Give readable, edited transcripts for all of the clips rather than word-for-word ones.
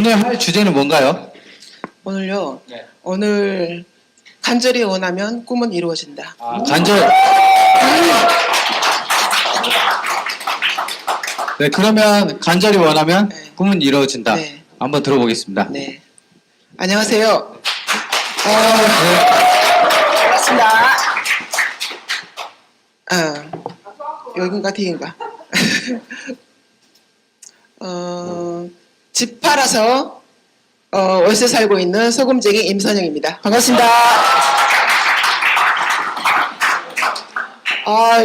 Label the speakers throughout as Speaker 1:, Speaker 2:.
Speaker 1: 오늘 할 주제는 뭔가요?
Speaker 2: 오늘요.
Speaker 1: 네.
Speaker 2: 오늘 간절히 원하면 꿈은 이루어진다.
Speaker 1: 간절. 네, 그러면 간절히 원하면
Speaker 2: 네.
Speaker 1: 꿈은 이루어진다.
Speaker 2: 네.
Speaker 1: 한번 들어보겠습니다.
Speaker 2: 네. 안녕하세요.
Speaker 1: 네.
Speaker 2: 반갑습니다. 여긴가 뒤인가? 집 팔아서 월세 살고 있는 소금쟁이 임선영입니다. 반갑습니다.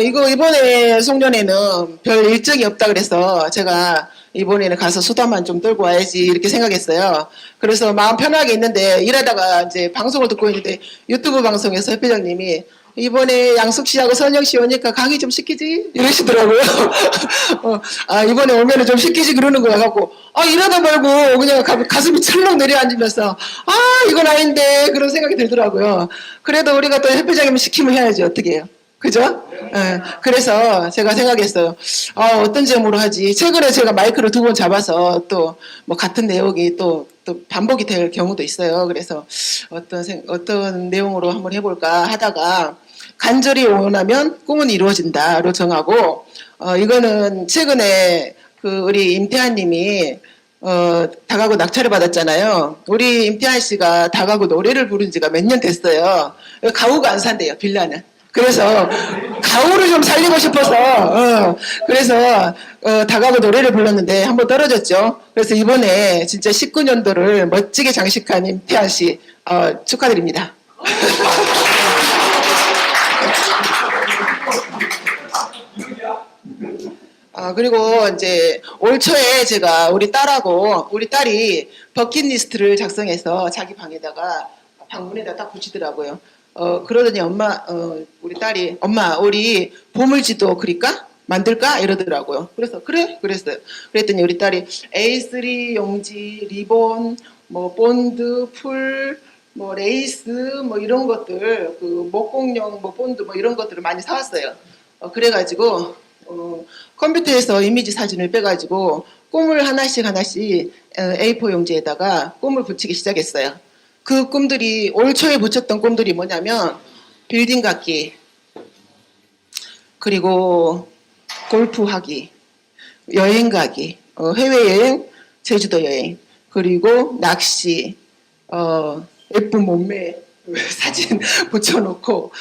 Speaker 2: 이거 이번에 송년회는 별 일정이 없다 그래서 제가 이번에는 가서 수다만 좀 떨고 와야지 이렇게 생각했어요. 그래서 마음 편하게 있는데 일하다가 이제 방송을 듣고 있는데 유튜브 방송에서 협회장님이 이번에 양숙 씨하고 선영 씨 오니까 강의 좀 시키지? 이러시더라고요. 이번에 오면은 좀 시키지 그러는 거야 갖고 일하다 말고 그냥 가슴이 철렁 내려앉으면서 이건 아닌데 그런 생각이 들더라고요. 그래도 우리가 또 협회장님 시키면 해야지 어떻게 해요. 그죠? 네. 그래서 제가 생각했어요. 어떤 제목으로 하지? 최근에 제가 마이크를 2번 잡아서 또 뭐 같은 내용이 또 반복이 될 경우도 있어요. 그래서 어떤 내용으로 한번 해볼까 하다가 간절히 원하면 꿈은 이루어진다로 정하고 이거는 최근에 우리 임태환님이 다가구 낙찰을 받았잖아요. 우리 임태환 씨가 다가구 노래를 부른 지가 몇 년 됐어요. 가구가 안 산대요, 빌라는. 그래서 가오를 좀 살리고 싶어서 그래서 다가구 노래를 불렀는데 한번 떨어졌죠. 그래서 이번에 진짜 19년도를 멋지게 장식한 임태환 씨 축하드립니다. 그리고 이제 올 초에 제가 우리 딸이 버킷리스트를 작성해서 자기 방에다가 방문에다 딱 붙이더라고요. 그러더니 우리 딸이 엄마 우리 보물지도 그릴까? 만들까? 이러더라고요. 그래서 그래? 그랬어요. 그랬더니 우리 딸이 A3 용지, 리본, 뭐 본드, 풀, 뭐 레이스, 뭐 이런 것들, 목공용 뭐 본드 뭐 이런 것들을 많이 사왔어요. 그래가지고 컴퓨터에서 이미지 사진을 빼가지고 꿈을 하나씩 A4 용지에다가 꿈을 붙이기 시작했어요. 그 꿈들이 올 초에 붙였던 꿈들이 뭐냐면 빌딩 갖기, 그리고 골프하기, 여행 가기, 해외여행, 제주도 여행, 그리고 낚시, 예쁜 몸매 사진 붙여놓고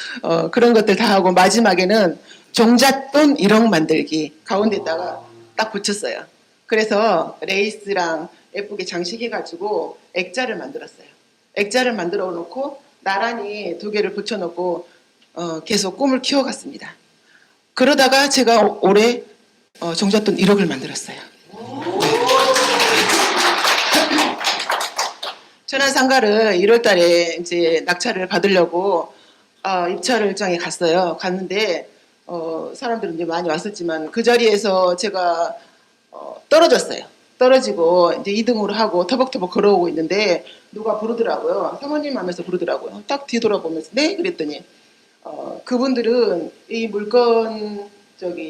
Speaker 2: 그런 것들 다 하고 마지막에는 종잣돈 1억 만들기 가운데다가 딱 붙였어요. 그래서 레이스랑 예쁘게 장식해가지고 액자를 만들었어요. 액자를 만들어 놓고 나란히 2개를 붙여놓고 계속 꿈을 키워갔습니다. 그러다가 제가 올해 종잣돈 1억을 만들었어요. 천안 상가를 1월달에 이제 낙찰을 받으려고 입찰장에 갔어요. 갔는데 사람들은 이제 많이 왔었지만 그 자리에서 제가 떨어졌어요. 떨어지고 이제 2등으로 하고 터벅터벅 걸어오고 있는데 누가 부르더라고요. 사모님 하면서 부르더라고요. 딱 뒤돌아보면서 네? 그랬더니 그분들은 이 물건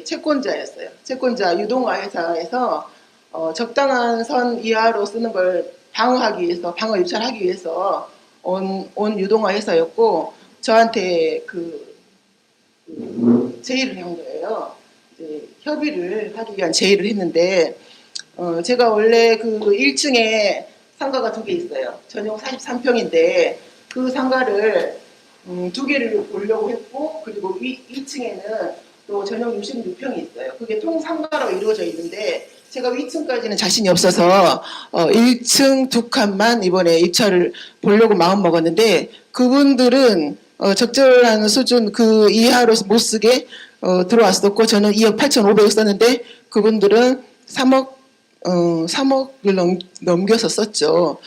Speaker 2: 채권자였어요. 채권자 유동화 회사에서 적당한 선 이하로 쓰는 걸 방어 입찰하기 위해서 온 유동화 회사였고 저한테 제의를 한 거예요. 이제 협의를 하기 위한 제의를 했는데 제가 원래 1층에 상가가 2개 있어요. 전용 43평인데 그 상가를 2개를 보려고 했고 그리고 2층에는 또 전용 66평이 있어요. 그게 통상가로 이루어져 있는데 제가 2층까지는 자신이 없어서 1층 2칸만 이번에 입찰을 보려고 마음 먹었는데 그분들은 적절한 수준 그 이하로 못 쓰게 들어왔었고 저는 2억 8,500을 썼는데 그분들은 3억을 넘겨서 썼죠.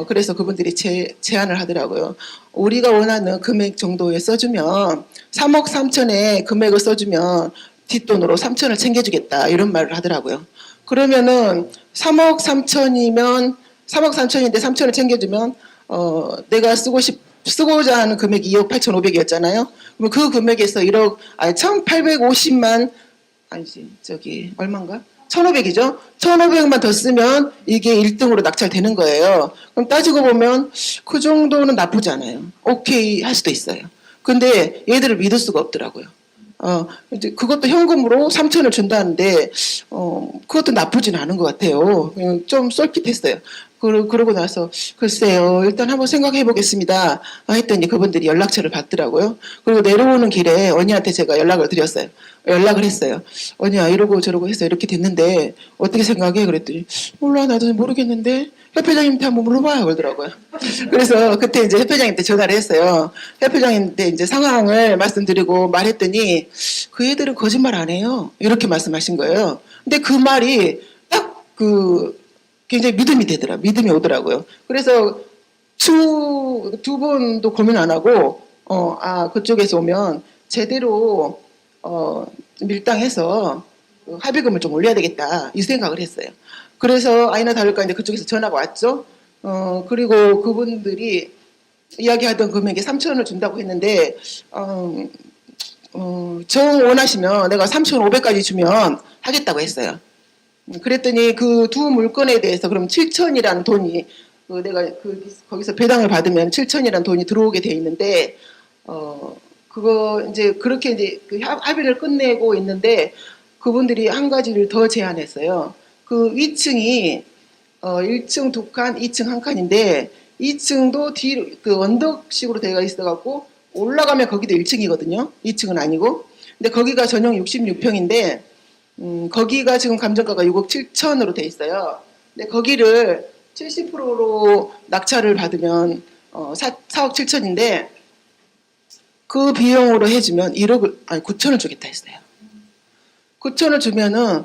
Speaker 2: 그래서 그분들이 제안을 하더라고요. 우리가 원하는 금액 정도에 써주면 3억 3천에 금액을 써주면 뒷돈으로 3천을 챙겨주겠다 이런 말을 하더라고요. 그러면은 3억 3천인데 3천을 챙겨주면 내가 쓰고자 하는 금액이 2억 8,500이었잖아요. 그럼 그 금액에서 1억 1,850만 아니지 얼마인가? 1,500이죠. 1,500만 더 쓰면 이게 1등으로 낙찰되는 거예요. 그럼 따지고 보면 그 정도는 나쁘지 않아요. 오케이 할 수도 있어요. 근데 얘들을 믿을 수가 없더라고요. 이제 그것도 현금으로 3천을 준다는데, 그것도 나쁘진 않은 것 같아요. 그냥 좀 쏠깃했어요. 그러고 나서, 글쎄요, 일단 한번 생각해 보겠습니다. 했더니 그분들이 연락처를 받더라고요. 그리고 내려오는 길에 언니한테 제가 연락을 드렸어요. 연락을 했어요. 언니야, 이러고 저러고 해서 이렇게 됐는데, 어떻게 생각해? 그랬더니, 몰라, 나도 모르겠는데, 협회장님한테 한번 물어봐요. 그러더라고요. 그래서 그때 이제 협회장님한테 전화를 했어요. 협회장님한테 이제 상황을 말씀드리고 말했더니, 그 애들은 거짓말 안 해요. 이렇게 말씀하신 거예요. 근데 그 말이 딱 굉장히 믿음이 오더라고요. 그래서 두 번도 고민 안 하고, 그쪽에서 오면 제대로, 밀당해서 합의금을 좀 올려야 되겠다. 이 생각을 했어요. 그래서 아니나 다를까 이제 그쪽에서 전화가 왔죠. 그리고 그분들이 이야기하던 금액에 3천원을 준다고 했는데, 정 원하시면 내가 3,500까지 주면 하겠다고 했어요. 그랬더니 그 두 물건에 대해서 그럼 7천이라는 돈이 내가 거기서 배당을 받으면 7천이라는 돈이 들어오게 돼 있는데 그거 이제 그렇게 이제 그 합의를 끝내고 있는데 그분들이 한 가지를 더 제안했어요. 그 위층이 1층 2칸, 2층 1칸인데 2층도 뒤로 그 언덕식으로 되어 있어갖고 올라가면 거기도 1층이거든요. 2층은 아니고. 근데 거기가 전용 66평인데 거기가 지금 감정가가 6억 7천으로 돼 있어요. 근데 거기를 70%로 낙찰을 받으면 4억 7천인데 그 비용으로 해주면 9천을 주겠다 했어요. 9천을 주면은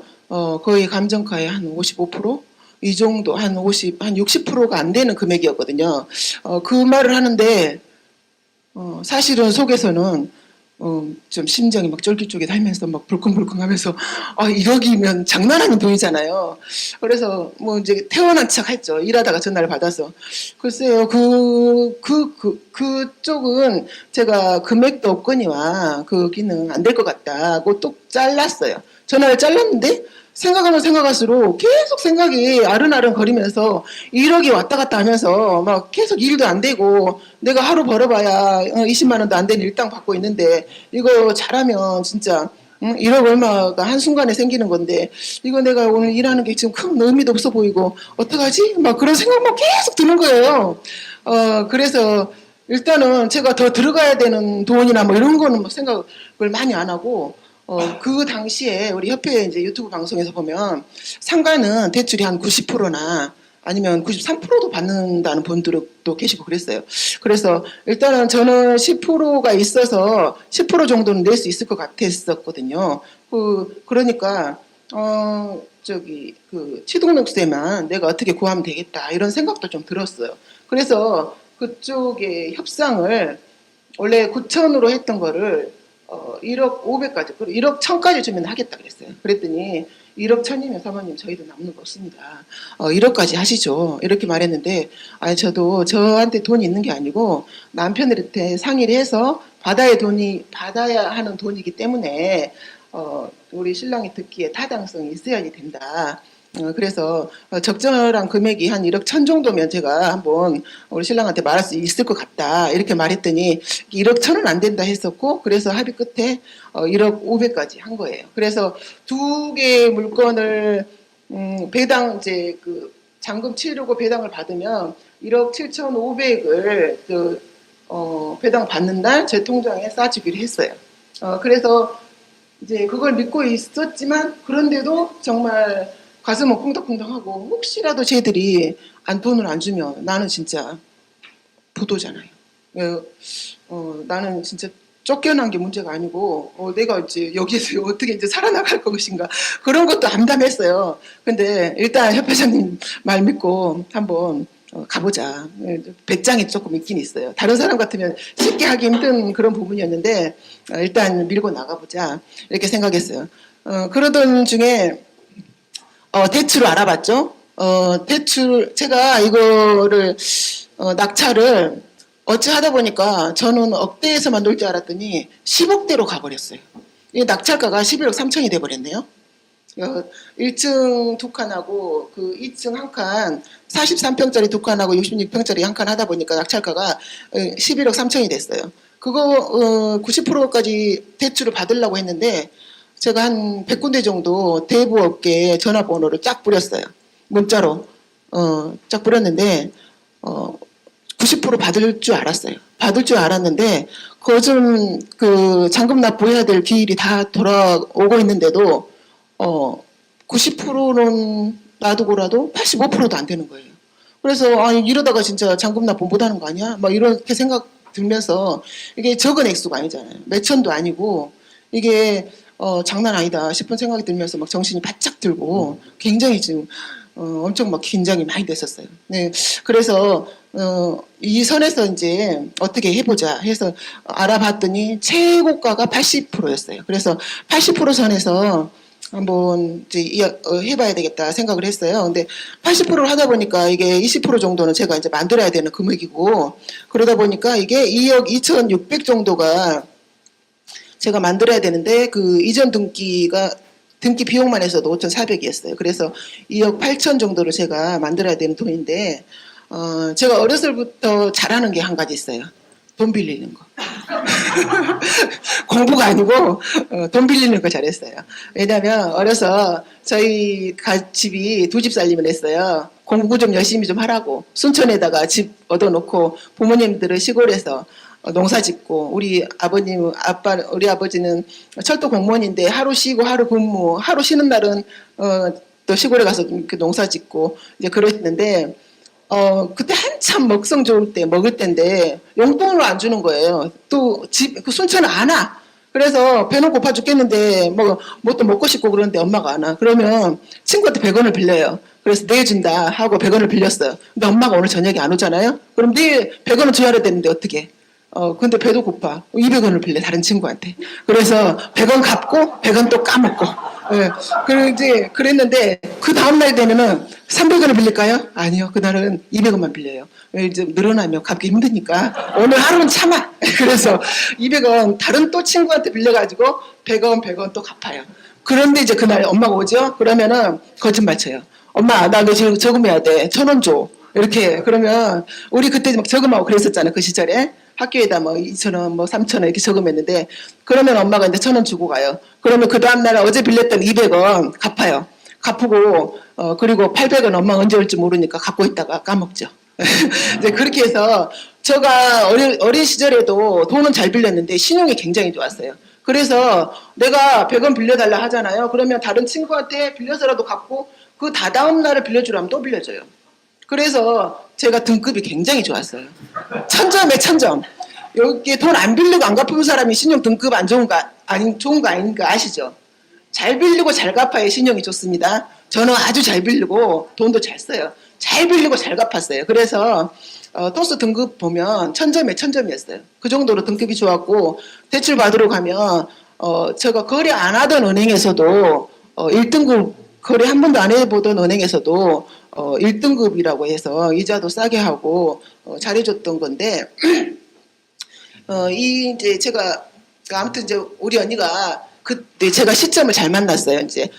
Speaker 2: 거의 감정가의 한 55%? 이 정도 한 60%가 안 되는 금액이었거든요. 그 말을 하는데 사실은 속에서는 좀 심장이 막 쫄깃쫄깃하면서 막 불컹불컹하면서 1억이면 장난 아닌 돈이잖아요. 그래서 뭐 이제 태어난 척 했죠. 일하다가 전화를 받아서 글쎄요 그쪽은 제가 금액도 없거니와 거기는 안 될 것 같다고 뚝 잘랐어요. 전화를 잘랐는데 생각하면 생각할수록 계속 생각이 아른아른 거리면서 1억이 왔다 갔다 하면서 막 계속 일도 안 되고 내가 하루 벌어봐야 20만 원도 안 되는 일당 받고 있는데 이거 잘하면 진짜 1억 얼마가 한순간에 생기는 건데 이거 내가 오늘 일하는 게 지금 큰 의미도 없어 보이고 어떡하지? 막 그런 생각만 계속 드는 거예요. 그래서 일단은 제가 더 들어가야 되는 돈이나 뭐 이런 거는 뭐 생각을 많이 안 하고 그 당시에 우리 협회 이제 유튜브 방송에서 보면 상가는 대출이 한 90%나 아니면 93%도 받는다는 분들도 계시고 그랬어요. 그래서 일단은 저는 10%가 있어서 10% 정도는 낼 수 있을 것 같았었거든요. 그러니까 취득록세만 내가 어떻게 구하면 되겠다 이런 생각도 좀 들었어요. 그래서 그쪽에 협상을 원래 9천으로 했던 거를 1억 500까지, 그리고 1억 1000까지 주면 하겠다 그랬어요. 그랬더니 1억 1000이면 사모님 저희도 남는 거 없습니다. 1억까지 하시죠. 이렇게 말했는데 저도 저한테 돈이 있는 게 아니고 남편한테 상의를 해서 받아야 하는 돈이기 때문에 우리 신랑이 듣기에 타당성이 있어야지 된다. 그래서 적절한 금액이 한 1억 1000 정도면 제가 한번 우리 신랑한테 말할 수 있을 것 같다 이렇게 말했더니 1억 1000은 안 된다 했었고 그래서 합의 끝에 1억 500까지 한 거예요. 그래서 두 개의 물건을 배당 이제 그 잔금 치르고 배당을 받으면 1억 7,500을 배당 받는 날 제 통장에 싸주기로 했어요. 그래서 이제 그걸 믿고 있었지만 그런데도 정말 가슴은 쿵덕쿵덕하고 혹시라도 쟤들이 돈을 안 주면 나는 진짜 부도잖아요. 나는 진짜 쫓겨난 게 문제가 아니고 내가 이제 여기에서 어떻게 이제 살아나갈 것인가 그런 것도 암담했어요. 근데 일단 협회장님 말 믿고 한번 가보자. 배짱이 조금 있긴 있어요. 다른 사람 같으면 쉽게 하기 힘든 그런 부분이었는데 일단 밀고 나가보자 이렇게 생각했어요. 그러던 중에 대출을 알아봤죠. 대출 제가 이거를 낙찰을 어찌 하다 보니까 저는 억대에서만 놀 줄 알았더니 10억대로 가버렸어요. 이 낙찰가가 11억 3천이 돼버렸네요. 1층 두 칸하고 그 2층 한 칸, 43평짜리 두 칸하고 66평짜리 한 칸 하다 보니까 낙찰가가 11억 3천이 됐어요. 그거 90%까지 대출을 받으려고 했는데 제가 한 100군데 정도 대부업계에 전화번호를 쫙 뿌렸어요. 문자로 쫙 뿌렸는데 90% 받을 줄 알았어요. 받을 줄 알았는데 거좀 그 잔금 납부해야 될 기일이 다 돌아오고 있는데도 90%는 놔두고라도 85%도 안 되는 거예요. 그래서 이러다가 진짜 잔금 납부 못하는 거 아니야? 막 이렇게 생각 들면서 이게 적은 액수가 아니잖아요. 몇천도 아니고 이게 장난 아니다 싶은 생각이 들면서 막 정신이 바짝 들고 굉장히 지금 엄청 막 긴장이 많이 됐었어요. 네, 그래서 이 선에서 이제 어떻게 해보자 해서 알아봤더니 최고가가 80%였어요. 그래서 80% 선에서 한번 이제 해봐야 되겠다 생각을 했어요. 근데 80%를 하다 보니까 이게 20% 정도는 제가 이제 만들어야 되는 금액이고 그러다 보니까 이게 2억 2,600 정도가 제가 만들어야 되는데 그 이전 등기 비용만 해서도 5,400이었어요. 그래서 2억 8천 정도를 제가 만들어야 되는 돈인데 제가 어려서부터 잘하는 게 한 가지 있어요. 돈 빌리는 거. 공부가 아니고 돈 빌리는 거 잘했어요. 왜냐하면 어려서 저희 집이 두 집 살림을 했어요. 공부 좀 열심히 좀 하라고 순천에다가 집 얻어놓고 부모님들은 시골에서 농사 짓고 우리 아버지는 철도 공무원인데 하루 쉬고 하루 근무, 하루 쉬는 날은 또 시골에 가서 이렇게 농사 짓고 이제 그랬는데 그때 한참 먹성 좋을 때 먹을 때인데 용돈을 안 주는 거예요. 또 그 순천은 안 와. 그래서 배는 고파 죽겠는데 뭐 또 먹고 싶고 그러는데 엄마가 안 와. 그러면 친구한테 100원을 빌려요. 그래서 내준다 하고 100원을 빌렸어요. 근데 엄마가 오늘 저녁에 안 오잖아요. 그럼 내일 100원을 줘야 되는데 어떻게? 근데 배도 고파. 200원을 빌려 다른 친구한테. 그래서 100원 갚고 100원 또 까먹고. 예. 그랬는데 그 다음날 되면은 300원을 빌릴까요? 아니요. 그날은 200원만 빌려요. 이제 늘어나면 갚기 힘드니까 오늘 하루는 참아. 그래서 200원 다른 또 친구한테 빌려가지고 100원 또 갚아요. 그런데 이제 그날 엄마가 오죠? 그러면은 거짓말 쳐요. 엄마 나 너 지금 저금해야 돼. 1,000원 줘. 이렇게 그러면 우리 그때 막 저금하고 그랬었잖아요. 그 시절에. 학교에다 뭐 2,000원, 뭐 3,000원 이렇게 저금했는데 그러면 엄마가 이제 1,000원 주고 가요. 그러면 그 다음날 어제 빌렸던 200원 갚아요. 갚고 그리고 800원 엄마 언제 올지 모르니까 갖고 있다가 까먹죠. 이제 그렇게 해서 제가 어린 시절에도 돈은 잘 빌렸는데 신용이 굉장히 좋았어요. 그래서 내가 100원 빌려달라 하잖아요. 그러면 다른 친구한테 빌려서라도 갚고 그 다다음 날에 빌려주라면 또 빌려줘요. 그래서 제가 등급이 굉장히 좋았어요. 1000점에 1000점. 여기 돈 안 빌리고 안 갚은 사람이 신용 등급 안 좋은 거 아닌가 아시죠? 잘 빌리고 잘 갚아야 신용이 좋습니다. 저는 아주 잘 빌리고 돈도 잘 써요. 잘 빌리고 잘 갚았어요. 그래서 토스 등급 보면 1000점에 1000점이었어요. 그 정도로 등급이 좋았고 대출 받으러 가면 제가 거래 안 하던 은행에서도 1등급 거래 한 번도 안 해보던 은행에서도 1등급이라고 해서 이자도 싸게 하고 잘해줬던 건데 이제 제가 아무튼 이제 우리 언니가 그때 제가 시점을 잘 만났어요. 이제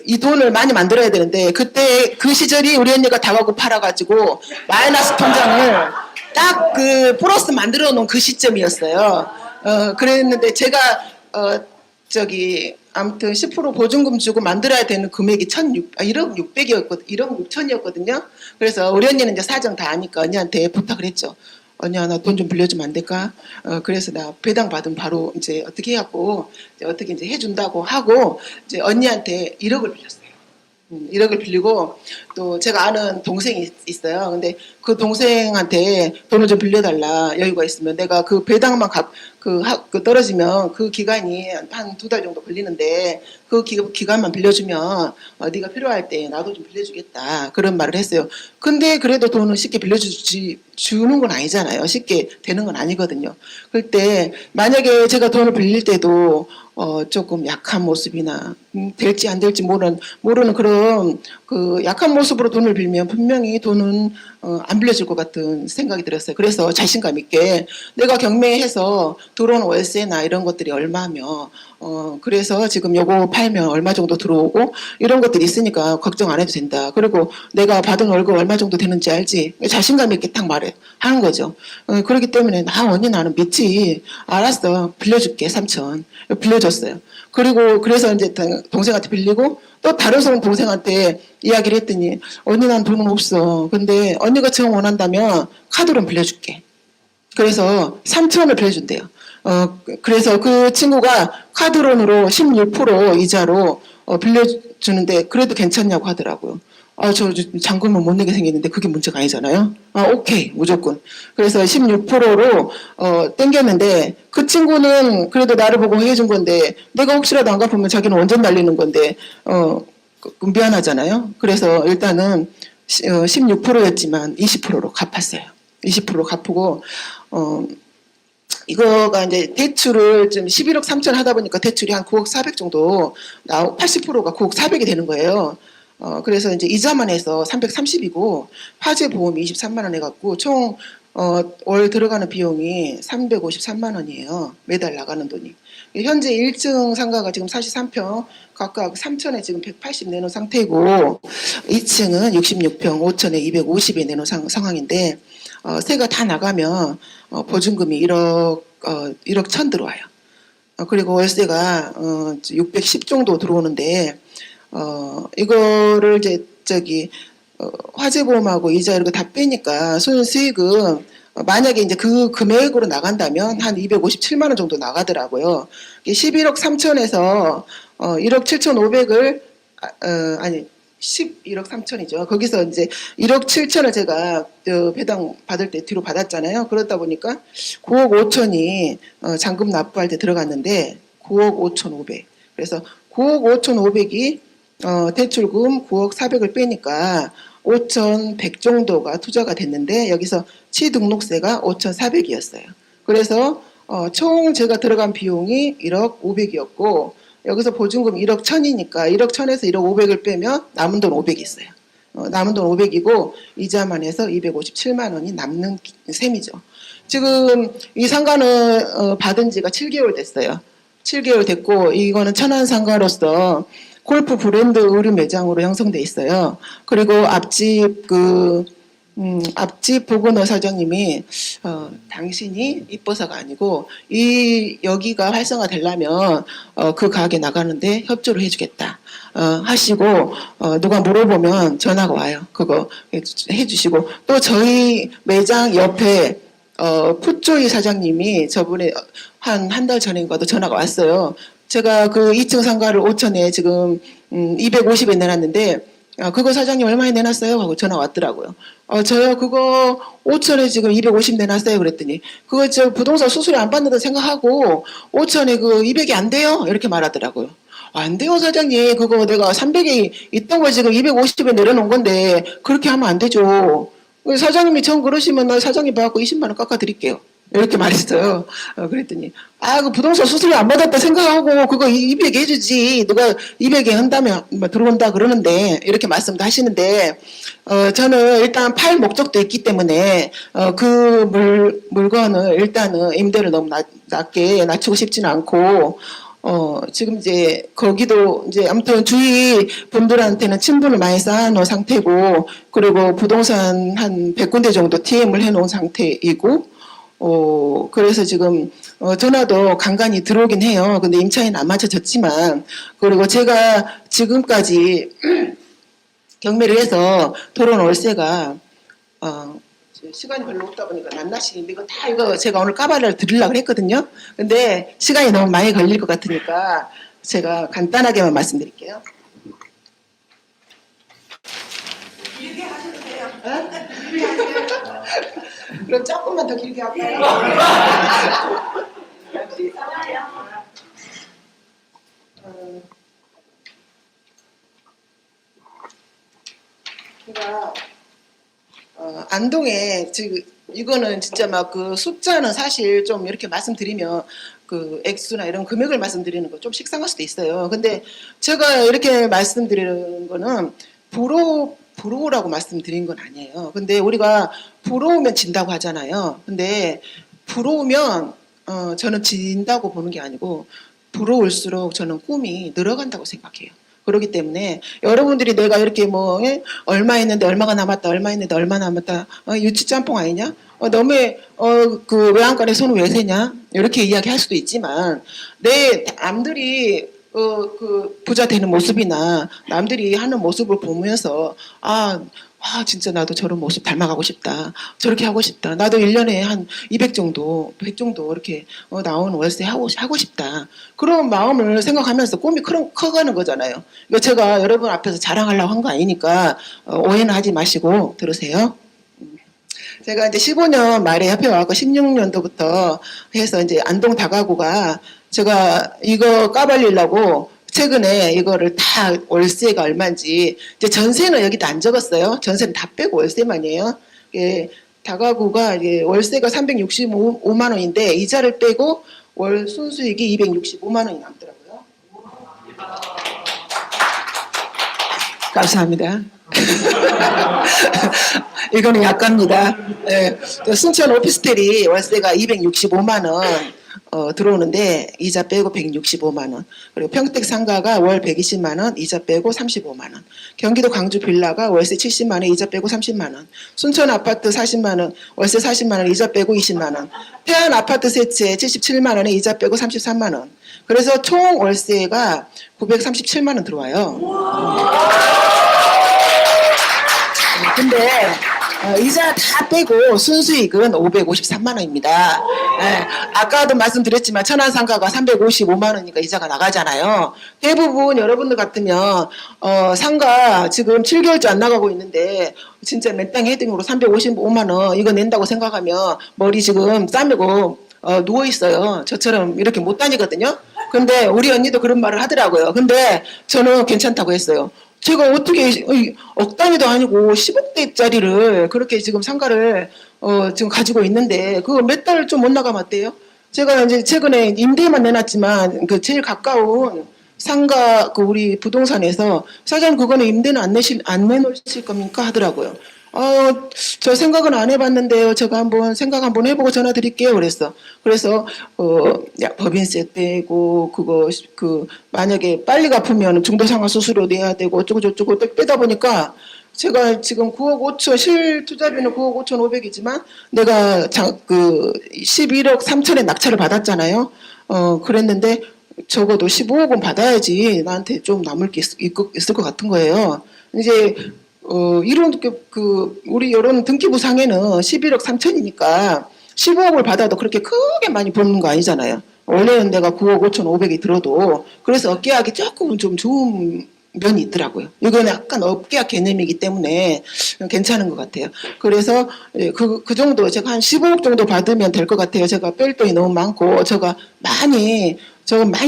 Speaker 2: 이 돈을 많이 만들어야 되는데 그때 그 시절이 우리 언니가 다가구 팔아가지고 마이너스 통장을 딱 그 플러스 만들어 놓은 그 시점이었어요. 그랬는데 제가 아무튼 10% 보증금 주고 만들어야 되는 금액이 1억 600이었거든요. 1억 6천이었거든요. 그래서 우리 언니는 이제 사정 다 아니까 언니한테 부탁을 했죠. 언니야, 나 돈 좀 빌려주면 안 될까? 그래서 나 배당 받으면 바로 이제 어떻게 해갖고, 어떻게 이제 해준다고 하고, 이제 언니한테 1억을 빌렸어요. 1억을 빌리고, 또 제가 아는 동생이 있어요. 근데 그 동생한테 돈을 좀 빌려달라, 여유가 있으면. 내가 그 배당만 떨어지면 그 기간이 한 2달 정도 걸리는데, 그 기간만 빌려주면, 네가 필요할 때 나도 좀 빌려주겠다. 그런 말을 했어요. 근데 그래도 돈을 쉽게 주는 건 아니잖아요. 쉽게 되는 건 아니거든요. 그때 만약에 제가 돈을 빌릴 때도 조금 약한 모습이나 될지 안 될지 모르는 그런 그 약한 모습으로 돈을 빌면 분명히 돈은 안 빌려줄 것 같은 생각이 들었어요. 그래서 자신감 있게 내가 경매해서 들어온 월세나 이런 것들이 얼마며 그래서 지금 요거 팔면 얼마 정도 들어오고 이런 것들이 있으니까 걱정 안 해도 된다. 그리고 내가 받은 월급 얼마 정도 되는지 알지. 자신감 있게 딱 말해 하는 거죠. 그렇기 때문에 언니 나는 믿지. 알았어. 빌려줄게 3천. 빌려줬어요. 그리고 그래서 이제 동생한테 빌리고 또 다른 동생한테 이야기를 했더니 언니 난 돈은 없어. 근데 언니가 정 원한다면 카드로 빌려줄게. 그래서 3천을 빌려준대요. 그래서 그 친구가 카드론으로 16% 이자로 빌려주는데 그래도 괜찮냐고 하더라고요. 저 잔금은 못 내게 생겼는데 그게 문제가 아니잖아요. 오케이, 무조건. 그래서 16%로 땡겼는데 그 친구는 그래도 나를 보고 해준 건데 내가 혹시라도 안 갚으면 자기는 원전 날리는 건데 미안하잖아요. 그래서 일단은 16%였지만 20%로 갚았어요. 20% 갚고 이거가 이제 대출을 좀 11억 3천 하다 보니까 대출이 한 9억 4백 정도 80%가 9억 4백이 되는 거예요. 그래서 이제 이자만 해서 330이고 화재 보험이 23만 원 해갖고 총 월 들어가는 비용이 353만 원이에요. 매달 나가는 돈이. 현재 1층 상가가 지금 43평 각각 3천에 지금 180 내놓은 상태고 2층은 66평 5천에 250에 내놓은 상황인데 세가 다 나가면 보증금이 1억 천 들어와요. 그리고 월세가 610 정도 들어오는데 이거를 이제 화재보험하고 이자 이런 거 다 빼니까 수익은 만약에 이제 그 금액으로 나간다면 한 257만 원 정도 나가더라고요. 11억 3천에서 1억 7천 5백을 아니 11억 3천이죠. 거기서 이제 1억 7천을 제가 배당 받을 때 뒤로 받았잖아요. 그러다 보니까 9억 5천이 잔금 납부할 때 들어갔는데 9억 5천 5백. 그래서 9억 5천 5백이 대출금 9억 4백을 빼니까 5,100 정도가 투자가 됐는데 여기서 취등록세가 5,400이었어요. 그래서 총 제가 들어간 비용이 1억 5백이었고 여기서 보증금 1억 1천이니까 1억 1천에서 1억 5백을 빼면 남은 돈 500이 있어요. 남은 돈 500이고 이자만 해서 257만 원이 남는 셈이죠. 지금 이 상가는 받은 지가 7개월 됐어요. 7개월 됐고 이거는 천안 상가로서 골프 브랜드 의류 매장으로 형성돼 있어요. 그리고 앞집 앞집 보건호 사장님이 당신이 이뻐서가 아니고 여기가 활성화되려면 그 가게 나가는데 협조를 해주겠다 하시고 누가 물어보면 전화가 와요. 그거 해주시고 또 저희 매장 옆에 풋조이 사장님이 저번에 한 달 전인가도 전화가 왔어요. 제가 그 2층 상가를 5천에 지금 250에 내놨는데 그거 사장님 얼마에 내놨어요? 하고 전화 왔더라고요. 저요 그거 5천에 지금 250 내놨어요. 그랬더니 그거 저 부동산 수수료 안 받는다 생각하고 5천에 그 200이 안 돼요? 이렇게 말하더라고요. 안 돼요 사장님. 그거 내가 300이 있던 거 지금 250에 내려놓은 건데 그렇게 하면 안 되죠. 사장님이 전 그러시면 사장님 받고 20만 원 깎아드릴게요. 이렇게 말했어요. 그랬더니 그 부동산 수수료 안 받았다 생각하고 그거 200에 해주지 누가 200에 한다면 들어온다 그러는데 이렇게 말씀도 하시는데 저는 일단 팔 목적도 있기 때문에 그 물건을 일단은 임대를 너무 낮게 낮추고 싶지는 않고 지금 이제 거기도 이제 아무튼 주위 분들한테는 친분을 많이 쌓아놓은 상태고 그리고 부동산 한 100군데 정도 TM을 해놓은 상태이고 그래서 지금 전화도 간간히 들어오긴 해요. 근데 임차인 안 맞춰졌지만 그리고 제가 지금까지 경매를 해서 들어온 월세가 시간이 별로 없다 보니까 낱낱이 이거 제가 오늘 까발을 드리려고 했거든요. 근데 시간이 너무 많이 걸릴 것 같으니까 제가 간단하게만 말씀드릴게요. 길게 하셔도 돼요. 길게 하세요. 그럼 조금만 더 길게 할까요? 제가 안동에 지금 이거는 진짜 막 그 숫자는 사실 좀 이렇게 말씀드리면 그 액수나 이런 금액을 말씀드리는 거 좀 식상할 수도 있어요. 근데 제가 이렇게 말씀드리는 거는 부러우라고 말씀드린 건 아니에요. 근데 우리가 부러우면 진다고 하잖아요. 근데 부러우면 저는 진다고 보는 게 아니고 부러울수록 저는 꿈이 늘어간다고 생각해요. 그렇기 때문에 여러분들이 내가 이렇게 뭐 얼마 있는데 얼마가 남았다, 얼마 있는데 얼마 남았다, 유치 짬뽕 아니냐? 너무 그 외양간에 손을 왜 세냐? 이렇게 이야기할 수도 있지만 내 남들이 그 부자 되는 모습이나 남들이 하는 모습을 보면서 진짜 나도 저런 모습 닮아가고 싶다. 저렇게 하고 싶다. 나도 1년에 한 200 정도, 100 정도 이렇게 나오는 월세 하고 싶다. 그런 마음을 생각하면서 꿈이 커가는 거잖아요. 이거 제가 여러분 앞에서 자랑하려고 한 거 아니니까 오해는 하지 마시고 들으세요. 제가 이제 15년 말에 협회 와서 16년도부터 해서 이제 안동 다가구가 제가 이거 까발리려고 최근에 이거를 다 월세가 얼마인지 이제 전세는 여기다 안 적었어요. 전세는 다 빼고 월세만이에요. 예, 다가구가 월세가 365만 원인데 이자를 빼고 월 순수익이 265만 원이 남더라고요. 감사합니다. 이거는 약갑니다. 네. 순천 오피스텔이 월세가 265만 원 들어오는데 이자 빼고 165만 원. 그리고 평택 상가가 월 120만 원, 이자 빼고 35만 원. 경기도 광주 빌라가 월세 70만 원, 이자 빼고 30만 원. 순천 아파트 40만 원, 월세 40만 원, 이자 빼고 20만 원. 태안 아파트 세 채 77만 원에 이자 빼고 33만 원. 그래서 총 월세가 937만 원 들어와요. 근데 이자 다 빼고 순수익은 553만 원입니다. 아까도 말씀드렸지만 천안상가가 355만 원이니까 이자가 나가잖아요. 대부분 여러분들 같으면 상가 지금 7개월째 안 나가고 있는데 진짜 맨땅 헤딩으로 355만 원 이거 낸다고 생각하면 머리 지금 싸매고 누워 있어요. 저처럼 이렇게 못 다니거든요. 근데 우리 언니도 그런 말을 하더라고요. 근데 저는 괜찮다고 했어요. 제가 어떻게 억 단위도 아니고 10억대짜리를 그렇게 지금 상가를 지금 가지고 있는데 그거 몇 달 좀 못 나가면 어때요? 제가 이제 최근에 임대만 내놨지만 그 제일 가까운 상가 그 우리 부동산에서 사장님 그거는 임대는 안 내놓으실 겁니까 하더라고요. 저 생각은 안 해봤는데요. 제가 한번 생각 한번 해보고 전화 드릴게요. 그래서 법인세 떼고 그거 만약에 빨리 갚으면 중도상환 수수료 내야 되고 어쩌고 저쩌고 빼다 보니까 제가 지금 9억 5천 실투자비는 9억 5천 5백이지만 내가 11억 3천에 낙찰을 받았잖아요. 그랬는데 적어도 15억은 받아야지 나한테 좀 남을 게 있을 것 같은 거예요. 이제 이런 우리 이런 등기부상에는 11억 3천이니까 15억을 받아도 그렇게 크게 많이 버는 거 아니잖아요. 원래는 내가 9억 5천 5백이 들어도 그래서 업계약이 조금 좀 좋은 면이 있더라고요. 이거는 약간 업계약 개념이기 때문에 괜찮은 것 같아요. 그래서 그 정도 제가 한 15억 정도 받으면 될 것 같아요. 제가 뺄 돈이 너무 많고 저거 많이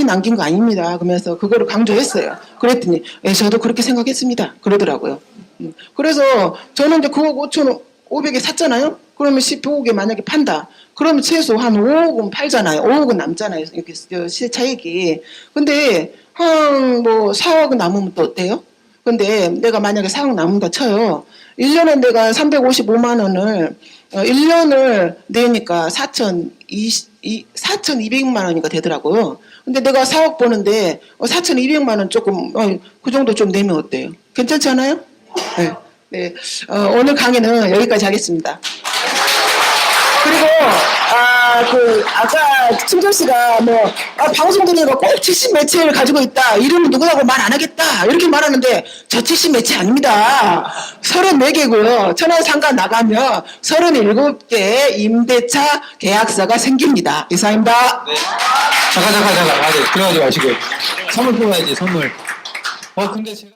Speaker 2: 남긴 거 아닙니다. 그러면서 그거를 강조했어요. 그랬더니 저도 그렇게 생각했습니다. 그러더라고요. 그래서 저는 이제 9억 5천 5백에 샀잖아요. 그러면 15억에 만약에 판다. 그러면 최소 한 5억은 팔잖아요. 5억은 남잖아요. 이렇게 시차익이. 근데 한 4억은 남으면 또 어때요? 근데 내가 만약에 4억 남는다 쳐요. 1년에 내가 355만 원을 1년을 내니까 4,200만 원이니까 되더라고요. 근데 내가 4억 버는데 4,200만 원 조금 그 정도 좀 내면 어때요? 괜찮지 않아요? 네. 오늘 강의는 여기까지 하겠습니다. 그리고 아까 충정 씨가 방송 들으니까 꼭 70 매체를 가지고 있다. 이름은 누구라고 말 안 하겠다. 이렇게 말하는데 저 70 매체 아닙니다. 34개고요. 천안상가 나가면 37개 임대차 계약서가 생깁니다. 이상입니다.
Speaker 1: 네. 잠깐. 아직 들어가지 마시고. 선물 뽑아야지, 선물. 근데 제가.